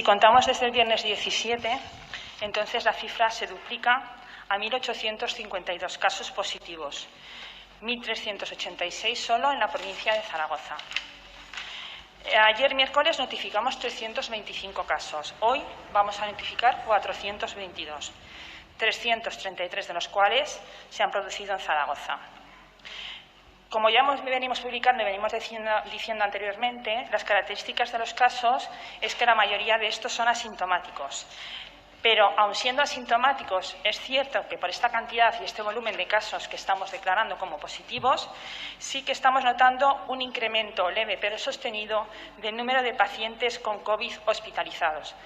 contamos desde el viernes 17, entonces la cifra se duplica a 1.852 casos positivos, 1.386 solo en la provincia de Zaragoza. Ayer miércoles notificamos 325 casos. Hoy vamos a notificar 422, 333 de los cuales se han producido en Zaragoza. Como ya venimos publicando y venimos diciendo anteriormente, las características de los casos es que la mayoría de estos son asintomáticos. Pero, aun siendo asintomáticos, es cierto que por esta cantidad y este volumen de casos que estamos declarando como positivos, sí que estamos notando un incremento leve pero sostenido del número de pacientes con COVID hospitalizados,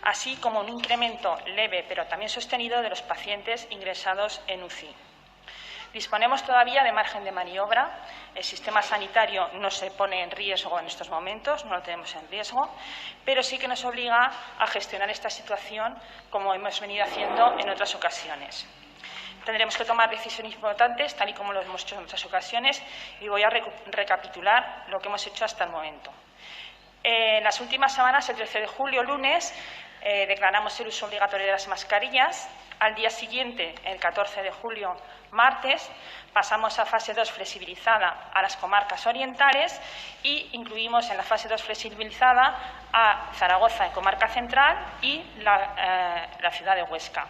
así como un incremento leve pero también sostenido de los pacientes ingresados en UCI. Disponemos todavía de margen de maniobra. El sistema sanitario no se pone en riesgo en estos momentos, no lo tenemos en riesgo, pero sí que nos obliga a gestionar esta situación como hemos venido haciendo en otras ocasiones. Tendremos que tomar decisiones importantes, tal y como lo hemos hecho en otras ocasiones, y voy a recapitular lo que hemos hecho hasta el momento. En las últimas semanas, el 13 de julio, lunes, declaramos el uso obligatorio de las mascarillas. Al día siguiente, el 14 de julio, martes, pasamos a fase 2 flexibilizada a las comarcas orientales y incluimos en la fase 2 flexibilizada a Zaragoza, en comarca central, y la ciudad de Huesca.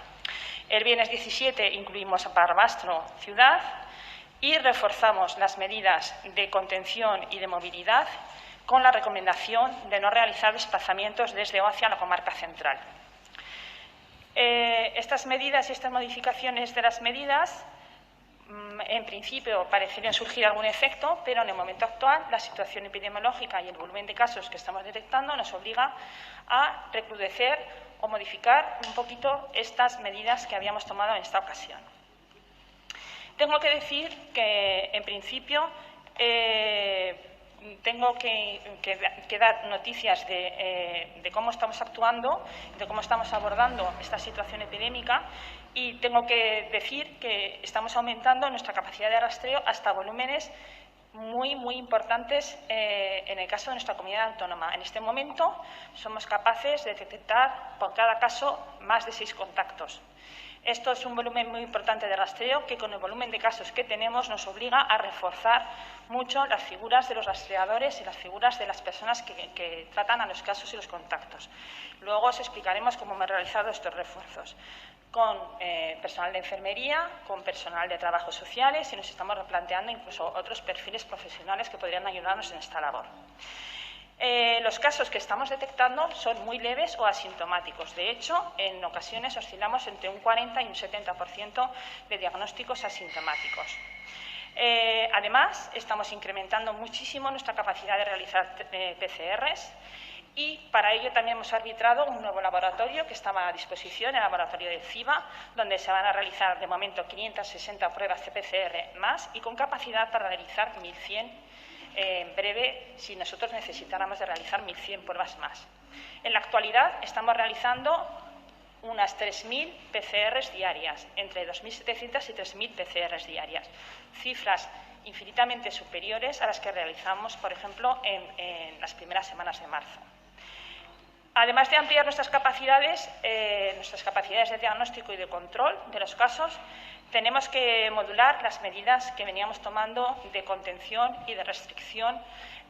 El viernes 17 incluimos a Barbastro, ciudad, y reforzamos las medidas de contención y de movilidad con la recomendación de no realizar desplazamientos desde o hacia la comarca central. Estas medidas y estas modificaciones de las medidas, en principio, parecerían surgir algún efecto, pero en el momento actual la situación epidemiológica y el volumen de casos que estamos detectando nos obliga a recrudecer o modificar un poquito estas medidas que habíamos tomado en esta ocasión. Tengo que decir que, en principio, tengo que dar noticias de cómo estamos actuando, de cómo estamos abordando esta situación epidémica, y tengo que decir que estamos aumentando nuestra capacidad de rastreo hasta volúmenes muy importantes en el caso de nuestra comunidad autónoma. En este momento somos capaces de detectar por cada caso más de 6 contactos. Esto es un volumen muy importante de rastreo que, con el volumen de casos que tenemos, nos obliga a reforzar mucho las figuras de los rastreadores y las figuras de las personas que tratan a los casos y los contactos. Luego os explicaremos cómo hemos realizado estos refuerzos con personal de enfermería, con personal de trabajos sociales, y nos estamos replanteando incluso otros perfiles profesionales que podrían ayudarnos en esta labor. Los casos que estamos detectando son muy leves o asintomáticos. De hecho, en ocasiones oscilamos entre un 40 y un 70% de diagnósticos asintomáticos. Además, estamos incrementando muchísimo nuestra capacidad de realizar PCRs, y para ello también hemos arbitrado un nuevo laboratorio que estaba a disposición, el laboratorio de CIBA, donde se van a realizar de momento 560 pruebas de PCR más, y con capacidad para realizar 1.100 en breve, si nosotros necesitáramos de realizar 1.100 pruebas más. En la actualidad estamos realizando unas 3.000 PCRs diarias, entre 2.700 y 3.000 PCRs diarias, cifras infinitamente superiores a las que realizamos, por ejemplo, en las primeras semanas de marzo. Además de ampliar nuestras capacidades de diagnóstico y de control de los casos, tenemos que modular las medidas que veníamos tomando de contención y de restricción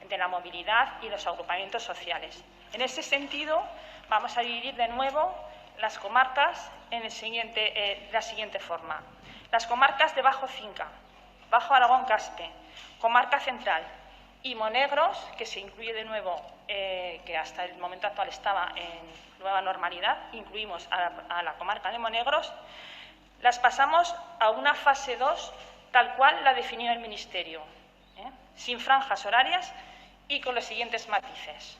de la movilidad y los agrupamientos sociales. En ese sentido, vamos a dividir de nuevo las comarcas en la siguiente forma. Las comarcas de Bajo Cinca, Bajo Aragón-Caspe, Comarca Central y Monegros, que se incluye de nuevo, que hasta el momento actual estaba en nueva normalidad, incluimos a la comarca de Monegros, las pasamos a una fase 2 tal cual la definió el Ministerio, sin franjas horarias y con los siguientes matices.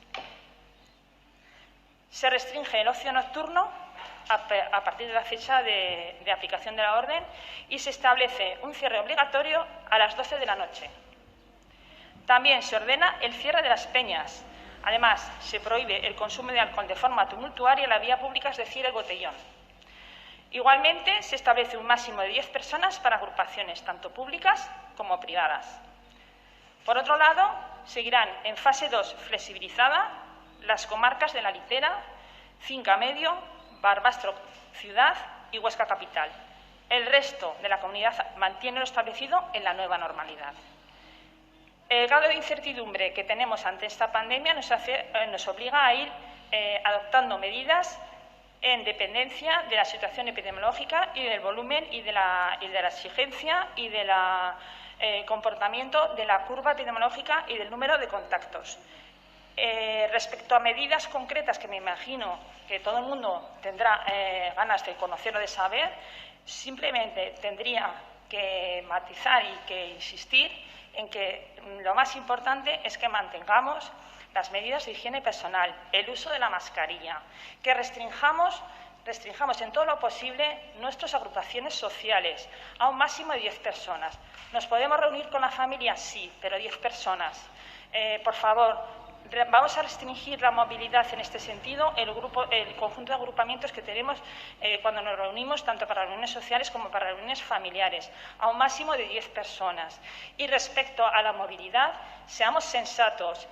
Se restringe el ocio nocturno a partir de la fecha de aplicación de la orden y se establece un cierre obligatorio a las 12 de la noche. También se ordena el cierre de las peñas. Además, se prohíbe el consumo de alcohol de forma tumultuaria en la vía pública, es decir, el botellón. Igualmente, se establece un máximo de 10 personas para agrupaciones tanto públicas como privadas. Por otro lado, seguirán en fase 2 flexibilizada las comarcas de la Litera, Cinca Medio, Barbastro Ciudad y Huesca Capital. El resto de la comunidad mantiene lo establecido en la nueva normalidad. El grado de incertidumbre que tenemos ante esta pandemia nos obliga a ir adoptando medidas en dependencia de la situación epidemiológica y del volumen y de la exigencia y del comportamiento de la curva epidemiológica y del número de contactos. Respecto a medidas concretas que me imagino que todo el mundo tendrá ganas de conocer o de saber, simplemente tendría que matizar y que insistir en que lo más importante es que mantengamos las medidas de higiene personal, el uso de la mascarilla, que restringamos en todo lo posible nuestras agrupaciones sociales a un máximo de 10 personas. ¿Nos podemos reunir con la familia? Sí, pero 10 personas. Por favor, vamos a restringir la movilidad en este sentido, el conjunto de agrupamientos que tenemos cuando nos reunimos, tanto para reuniones sociales como para reuniones familiares, a un máximo de 10 personas. Y respecto a la movilidad, seamos sensatos,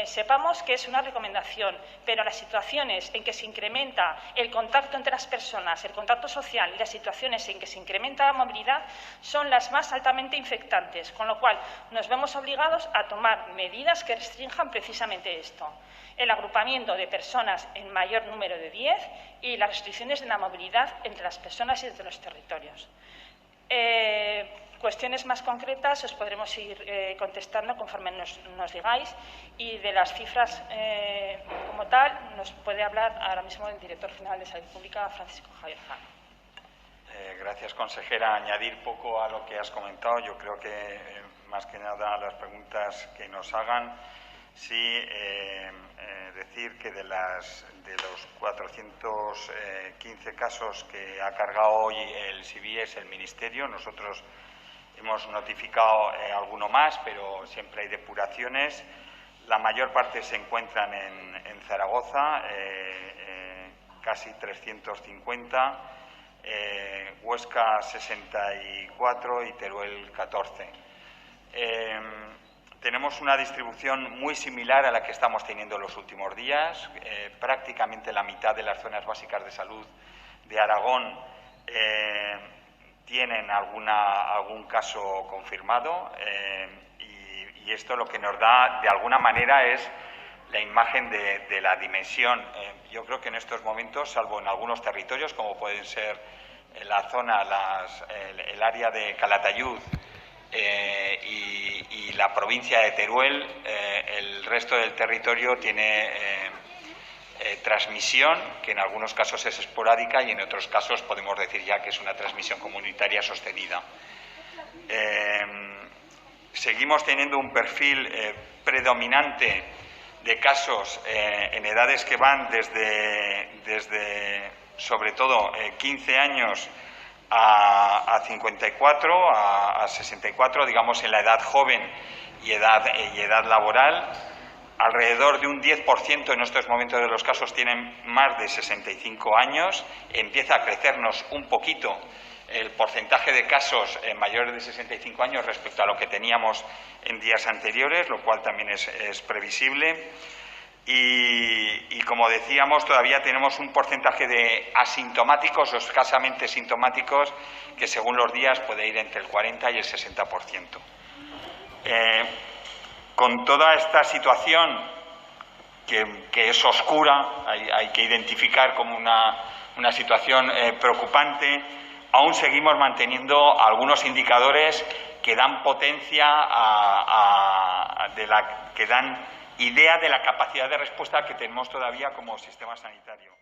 sepamos que es una recomendación, pero las situaciones en que se incrementa el contacto entre las personas, el contacto social y las situaciones en que se incrementa la movilidad son las más altamente infectantes, con lo cual nos vemos obligados a tomar medidas que restrinjan precisamente esto: el agrupamiento de personas en mayor número de 10 y las restricciones de la movilidad entre las personas y entre los territorios. Cuestiones más concretas os podremos ir contestando conforme nos digáis, y de las cifras como tal nos puede hablar ahora mismo el director general de Salud Pública, Francisco Javier Jano. Gracias, consejera. Añadir poco a lo que has comentado. Yo creo que, más que nada, a las preguntas que nos hagan, sí decir que de los 415 casos que ha cargado hoy el CBS, el Ministerio, nosotros hemos notificado alguno más, pero siempre hay depuraciones. La mayor parte se encuentran en Zaragoza, casi 350, Huesca 64 y Teruel 14. Tenemos una distribución muy similar a la que estamos teniendo en los últimos días. Prácticamente la mitad de las zonas básicas de salud de Aragón tienen algún caso confirmado, y esto lo que nos da de alguna manera es la imagen de la dimensión. Yo creo que en estos momentos, salvo en algunos territorios como pueden ser la zona, el área de Calatayud y la provincia de Teruel, el resto del territorio tiene transmisión, que en algunos casos es esporádica y en otros casos podemos decir ya que es una transmisión comunitaria sostenida. Seguimos teniendo un perfil predominante de casos en edades que van desde sobre todo 15 años a 54, a 64, digamos en la edad joven y edad laboral. Alrededor de un 10% en estos momentos de los casos tienen más de 65 años. Empieza a crecernos un poquito el porcentaje de casos mayores de 65 años respecto a lo que teníamos en días anteriores, lo cual también es previsible. Y como decíamos, todavía tenemos un porcentaje de asintomáticos o escasamente sintomáticos que según los días puede ir entre el 40 y el 60%. Con toda esta situación que es oscura, hay que identificar como una situación preocupante, aún seguimos manteniendo algunos indicadores que dan potencia que dan idea de la capacidad de respuesta que tenemos todavía como sistema sanitario.